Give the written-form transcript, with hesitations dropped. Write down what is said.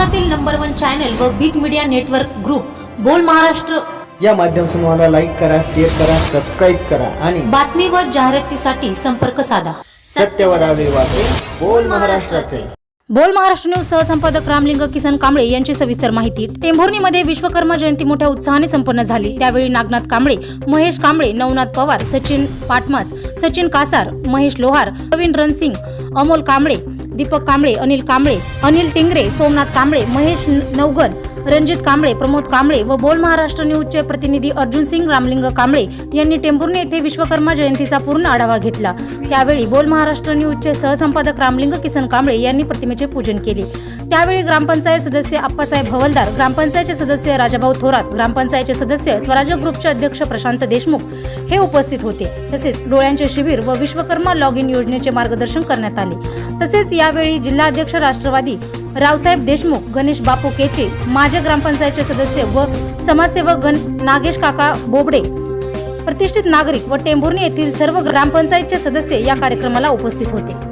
महाराष्ट्रातील number 1 channel व big media network group बोल महाराष्ट्र या माध्यमातून मला लाईक करा, शेअर करा, सबस्क्राईब करा आणि बातमी व जाहिरातीसाठी संपर्क साधा. सत्यवरावे वाटे बोल महाराष्ट्राचे. बोल महाराष्ट्र न्यूज सहसंपादक रामलिंग किसन कांबळे यांची सविस्तर माहिती. टेंभुर्णीमध्ये विश्वकर्मा जयंती मोठ्या उत्साहाने संपन्न झाली. त्यावेळी नागनाथ कांबळे, महेश कांबळे, नवनाथ पवार, सचिन पाटमास, सचिन कासार, महेश लोहार, प्रवीण रणसिंग, अमोल कांबळे, दीपक कांबळे, अनिल कांबळे, अनिल टिंगरे, सोमनाथ कांबळे, महेश नवगन, रणजित कांबळे, प्रमोद कांबळे व बोल महाराष्ट्र न्यूजचे प्रतिनिधी अर्जुन सिंग रामलिंग कांबळे यांनी टेंभुर्णी येथे विश्वकर्मा जयंतीचा पूर्ण आढावा घेतला. त्यावेळी बोल महाराष्ट्र न्यूजचे सहसंपादक रामलिंग किसन कांबळे यांनी प्रतिमेचे पूजन केले. त्यावेळी ग्रामपंचायत सदस्य आप्पासाहेब हवलदार, ग्रामपंचायतचे सदस्य राजाभाऊ थोरात, ग्रामपंचायतचे सदस्य स्वराज्य ग्रुपचे अध्यक्ष प्रशांत देशमुख हे उपस्थित होते. तसेच डोळ्यांचे शिबिर व विश्वकर्मा लॉग इन योजनेचे मार्गदर्शन करण्यात आले. तसेच यावेळी जिल्हाध्यक्ष राष्ट्रवादी रावसाहेब देशमुख, गणेश बापू केचे, माजी ग्रामपंचायतचे सदस्य व समाजसेवक नागेश काका बोबडे, प्रतिष्ठित नागरिक व टेंभुर्णी येथील सर्व ग्रामपंचायतचे सदस्य या कार्यक्रमाला उपस्थित होते.